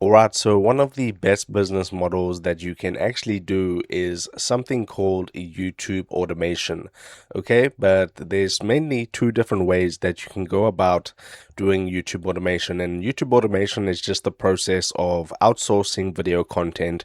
Alright, so one of the best business models that you can actually do is something called YouTube automation. Okay, but there's mainly two different ways that you can go about doing YouTube automation. And YouTube automation is just the process of outsourcing video content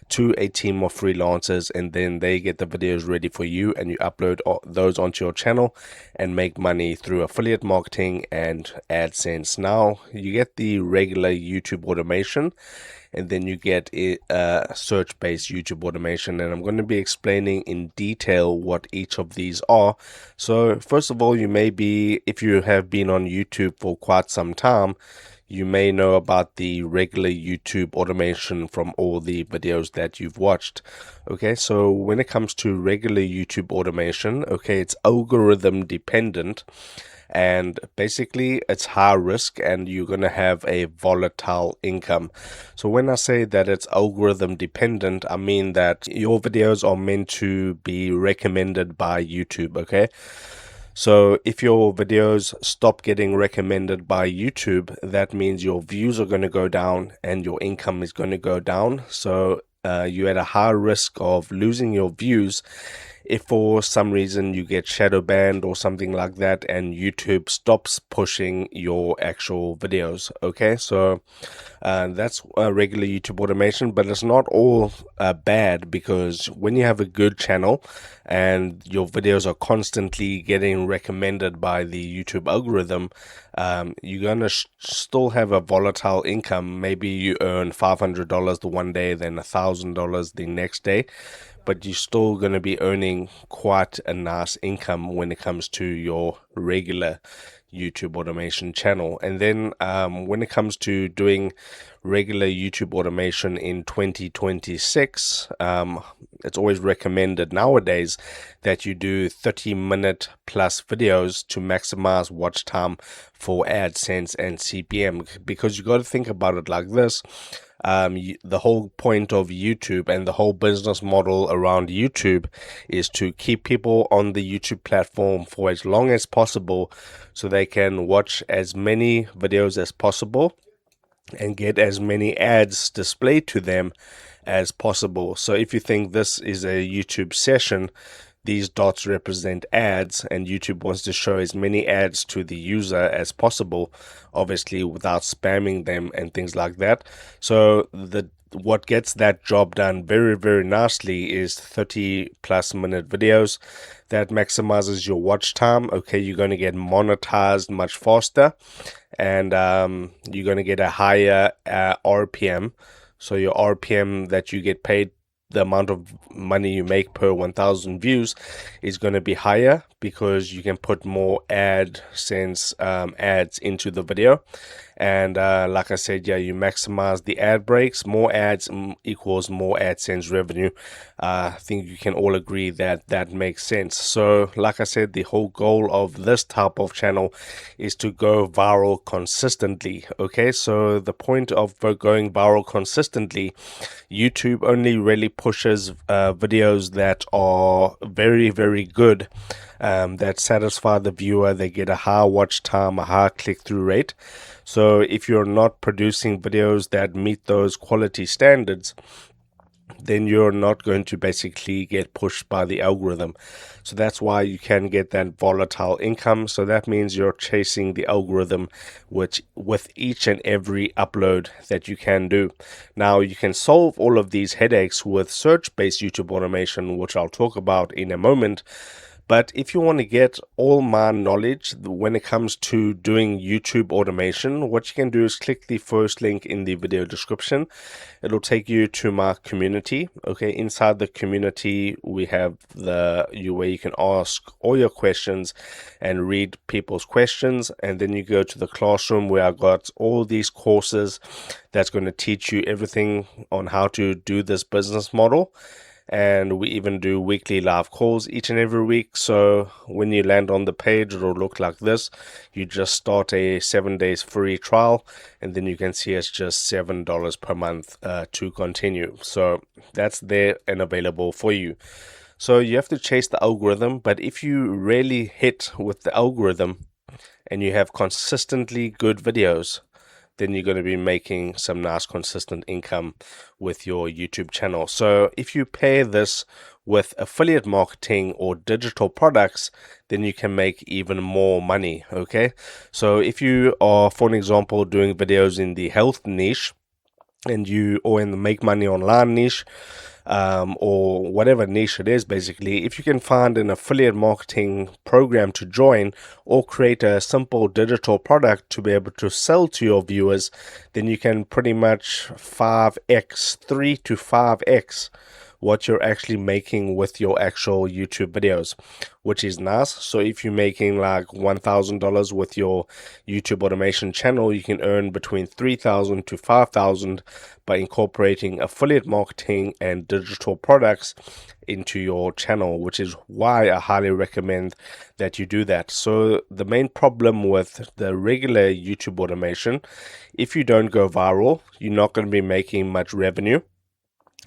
to a team of freelancers, and then they get the videos ready for you and you upload those onto your channel and make money through affiliate marketing and AdSense. Now you get the regular YouTube automation, and then you get a search-based YouTube automation, and I'm going to be explaining in detail what each of these are. So first of all, if you have been on YouTube for quite some time, you may know about the regular YouTube automation from all the videos that you've watched. Okay, so when it comes to regular YouTube automation, okay, it's algorithm dependent, and basically it's high risk and you're going to have a volatile income. So when I say that it's algorithm dependent, I mean that your videos are meant to be recommended by YouTube. Okay, so if your videos stop getting recommended by YouTube, that means your views are going to go down and your income is going to go down. So you're at a high risk of losing your views if for some reason you get shadow banned or something like that and YouTube stops pushing your actual videos. Okay, so that's a regular YouTube automation, but it's not all bad, because when you have a good channel and your videos are constantly getting recommended by the YouTube algorithm, you're gonna still have a volatile income. Maybe you earn $500 the one day, then $1,000 the next day, but you're still going to be earning quite a nice income when it comes to your regular YouTube automation channel. And then when it comes to doing regular YouTube automation in 2026, it's always recommended nowadays that you do 30-minute plus videos to maximize watch time for AdSense and CPM, because you got to think about it like this. The whole point of YouTube and the whole business model around YouTube is to keep people on the YouTube platform for as long as possible so they can watch as many videos as possible and get as many ads displayed to them as possible. So if you think this is a YouTube session, these dots represent ads, and YouTube wants to show as many ads to the user as possible, obviously without spamming them and things like that. So what gets that job done very, very nicely is 30+ minute videos that maximizes your watch time. Okay, you're going to get monetized much faster, and you're going to get a higher RPM. So your RPM that you get paid, the amount of money you make per 1,000 views, is going to be higher because you can put more AdSense ads into the video. And like I said, yeah, you maximize the ad breaks. More ads equals more AdSense revenue. I think you can all agree that that makes sense. So like I said, the whole goal of this type of channel is to go viral consistently. Okay, so the point of going viral consistently, YouTube only really pushes videos that are very, very good, that satisfy the viewer. They get a high watch time, a high click-through rate. So if you're not producing videos that meet those quality standards, then you're not going to basically get pushed by the algorithm. So that's why you can get that volatile income. So that means you're chasing the algorithm with each and every upload that you can do. Now you can solve all of these headaches with search-based YouTube automation, which I'll talk about in a moment. But if you want to get all my knowledge when it comes to doing YouTube automation, what you can do is click the first link in the video description. It'll take you to my community. Okay, inside the community, we have where you can ask all your questions and read people's questions. And then you go to the classroom where I got all these courses that's going to teach you everything on how to do this business model. And we even do weekly live calls each and every week. So when you land on the page, it'll look like this. You just start a 7 days free trial, and then you can see it's just $7 per month to continue. So that's there and available for you. So you have to chase the algorithm, but if you really hit with the algorithm and you have consistently good videos, then you're going to be making some nice consistent income with your YouTube channel. So if you pair this with affiliate marketing or digital products, then you can make even more money. Okay, so if you are, for an example, doing videos in the health niche, and you, or in the make money online niche, or whatever niche it is, basically, if you can find an affiliate marketing program to join or create a simple digital product to be able to sell to your viewers, then you can pretty much 5x, 3 to 5x what you're actually making with your actual YouTube videos, which is nice. So if you're making like $1,000 with your YouTube automation channel, you can earn between $3,000 to $5,000 by incorporating affiliate marketing and digital products into your channel, which is why I highly recommend that you do that. So the main problem with the regular YouTube automation, if you don't go viral, you're not going to be making much revenue,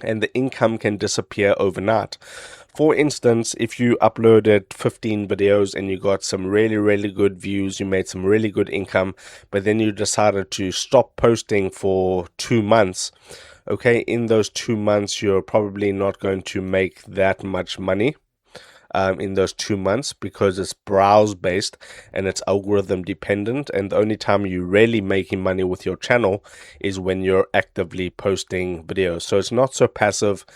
and the income can disappear overnight. For instance, if you uploaded 15 videos and you got some really good views, you made some really good income, but then you decided to stop posting for 2 months. Okay, in those 2 months, you're probably not going to make that much money in those 2 months, because it's browse based and it's algorithm dependent, and the only time you're really making money with your channel is when you're actively posting videos. So it's not so passive.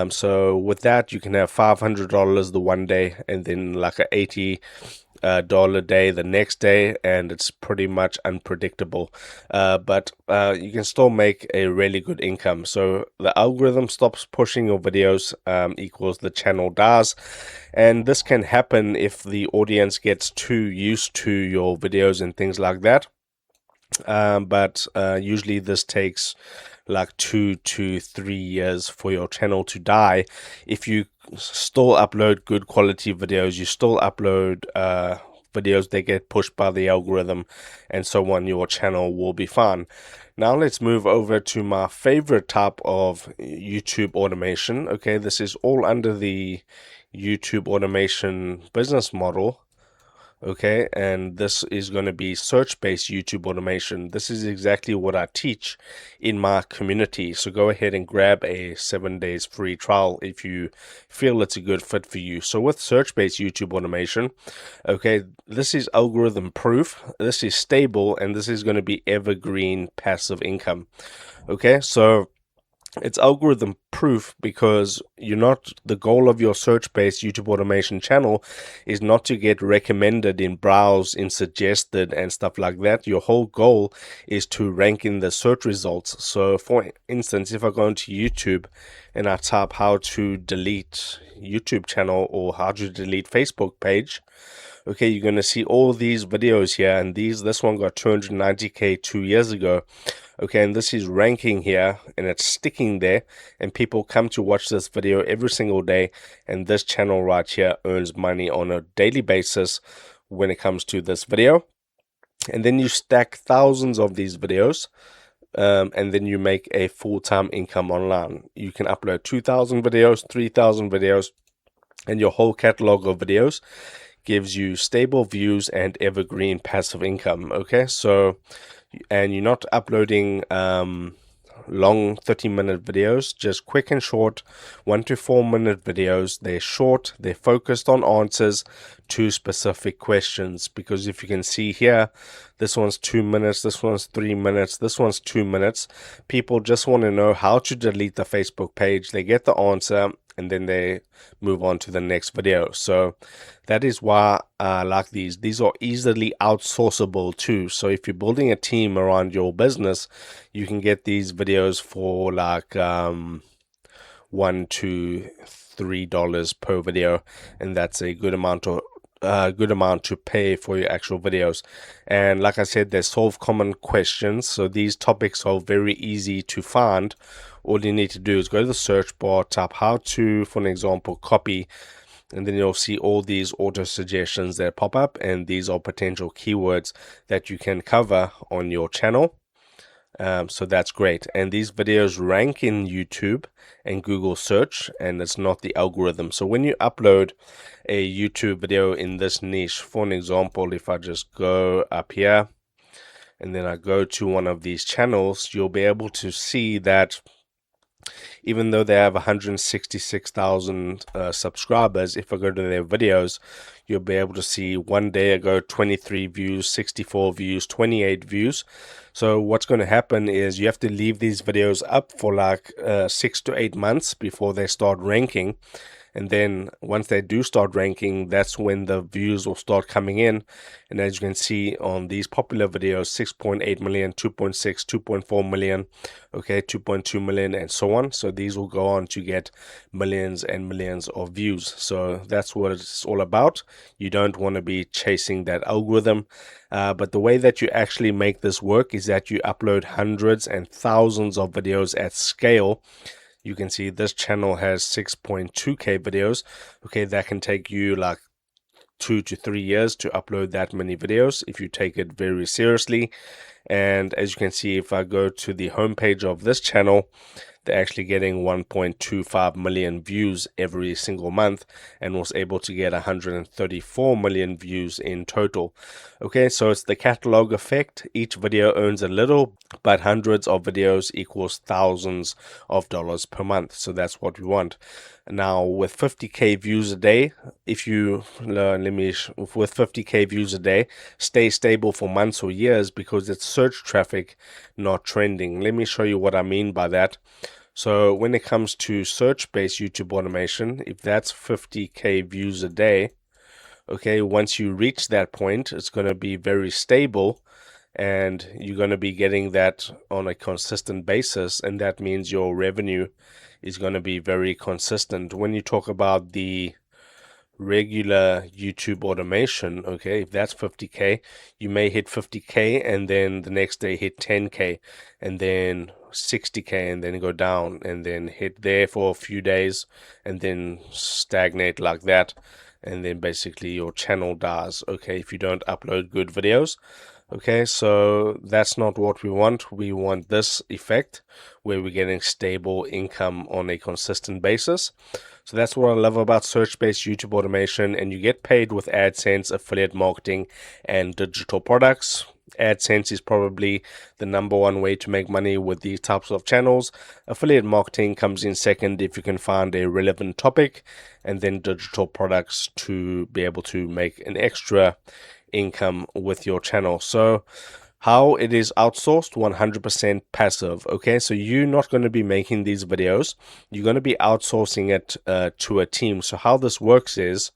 So with that, you can have $500 the one day and then like a $80 day the next day, and it's pretty much unpredictable, but you can still make a really good income. So the algorithm stops pushing your videos, equals the channel dies, and this can happen if the audience gets too used to your videos and things like that. But usually this takes like 2 to 3 years for your channel to die. If you still upload good quality videos, you still upload videos that get pushed by the algorithm and so on, your channel will be fine. Now let's move over to my favorite type of YouTube automation. Okay, this is all under the YouTube automation business model. Okay, and this is going to be search-based YouTube automation. This is exactly what I teach in my community. So go ahead and grab a 7 days free trial if you feel it's a good fit for you. So with search-based YouTube automation, okay, this is algorithm proof, this is stable, and this is going to be evergreen passive income. Okay, so it's algorithm proof because the goal of your search-based YouTube automation channel is not to get recommended in browse, in suggested and stuff like that. Your whole goal is to rank in the search results. So for instance, if I go into YouTube and I type how to delete YouTube channel or how to delete Facebook page, okay, you're going to see all these videos here, and this one got 290k 2 years ago. Okay, and this is ranking here and it's sticking there, and people come to watch this video every single day, and this channel right here earns money on a daily basis when it comes to this video. And then you stack thousands of these videos, and then you make a full-time income online. You can upload 2,000 videos, 3,000 videos, and your whole catalog of videos gives you stable views and evergreen passive income. Okay, so, and you're not uploading long 30-minute videos, just quick and short 1 to 4 minute videos. They're short, they're focused on answers to specific questions, because if you can see here, this one's 2 minutes, this one's 3 minutes, this one's 2 minutes. People just want to know how to delete the Facebook page. They get the answer and then they move on to the next video. So that is why I like these. These are easily outsourceable too. So if you're building a team around your business, you can get these videos for like $1 to $3 per video, and that's a good amount to pay for your actual videos. And like I said, they solve common questions, so these topics are very easy to find. All you need to do is go to the search bar, type how to, for an example, copy, and then you'll see all these auto suggestions that pop up, and these are potential keywords that you can cover on your channel. So that's great, and these videos rank in YouTube and Google search, and it's not the algorithm. So when you upload a YouTube video in this niche, for an example, if I just go up here and then I go to one of these channels, you'll be able to see that even though they have 166,000 subscribers, if I go to their videos, you'll be able to see one day ago 23 views, 64 views, 28 views. So what's going to happen is you have to leave these videos up for like 6 to 8 months before they start ranking. And then once they do start ranking, that's when the views will start coming in. And as you can see on these popular videos, 6.8 million, 2.6, 2.4 million, okay, 2.2 million, and so on. So these will go on to get millions and millions of views. So that's what it's all about. You don't want to be chasing that algorithm. But the way that you actually make this work is that you upload hundreds and thousands of videos at scale. You can see this channel has 6.2k videos. Okay, that can take you like 2 to 3 years to upload that many videos if you take it very seriously. And as you can see, if I go to the homepage of this channel, they're actually getting 1.25 million views every single month, and was able to get 134 million views in total. Okay, so it's the catalog effect. Each video earns a little, but hundreds of videos equals thousands of dollars per month. So that's what we want. Now with 50k views a day, if you with 50k views a day, stay stable for months or years because it's search traffic, not trending. Let me show you what I mean by that. So when it comes to search-based YouTube automation, if that's 50k views a day, okay, once you reach that point, it's going to be very stable, and you're going to be getting that on a consistent basis, and that means your revenue is going to be very consistent. When you talk about the regular YouTube automation, okay, if that's 50k, you may hit 50k and then the next day hit 10k and then 60k and then go down and then hit there for a few days and then stagnate like that, and then basically your channel dies, okay, if you don't upload good videos. Okay, so that's not what we want. We want this effect where we're getting stable income on a consistent basis. So that's what I love about search-based YouTube automation, and you get paid with AdSense, affiliate marketing, and digital products. AdSense is probably the #1 way to make money with these types of channels. Affiliate marketing comes in second if you can find a relevant topic, and then digital products to be able to make an extra income with your channel. So how it is outsourced, 100% passive. Okay, so you're not going to be making these videos, you're going to be outsourcing it to a team. So how this works is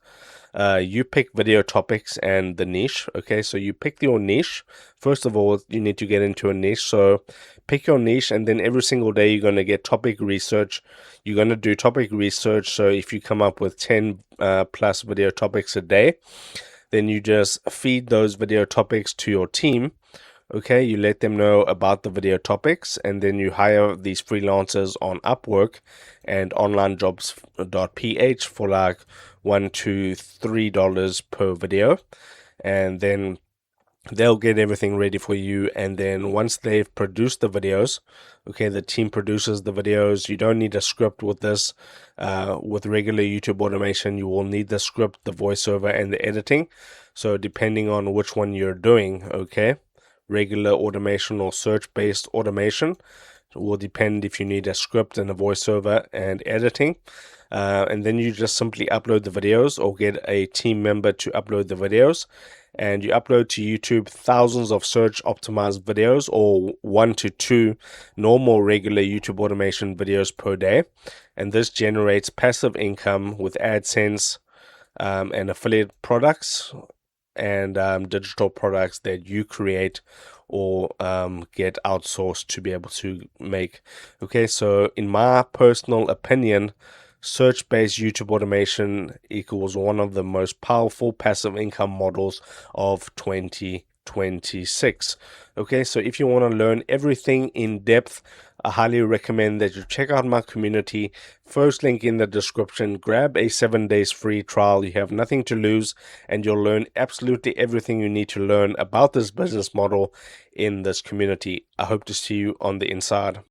you pick video topics and the niche. Okay, so you pick your niche. First of all, you need to get into a niche. So pick your niche, and then every single day you're going to get topic research. You're going to do topic research. So if you come up with 10 plus video topics a day, then you just feed those video topics to your team. Okay, you let them know about the video topics, and then you hire these freelancers on Upwork and onlinejobs.ph for like $1 to $3 per video, and then they'll get everything ready for you. And then once they've produced the videos, okay, the team produces the videos. You don't need a script with this. With regular YouTube automation, you will need the script, the voiceover, and the editing. So depending on which one you're doing, okay, regular automation or search-based automation, it will depend if you need a script and a voiceover and editing. And then you just simply upload the videos or get a team member to upload the videos, and you upload to YouTube thousands of search optimized videos or 1 to 2 normal regular YouTube automation videos per day. And this generates passive income with AdSense and affiliate products and digital products that you create or get outsourced to be able to make. Okay, so in my personal opinion, search-based YouTube automation equals one of the most powerful passive income models of 2026. Okay, so if you want to learn everything in depth, I highly recommend that you check out my community. First link in the description. Grab a 7 days free trial. You have nothing to lose, and you'll learn absolutely everything you need to learn about this business model in this community. I hope to see you on the inside.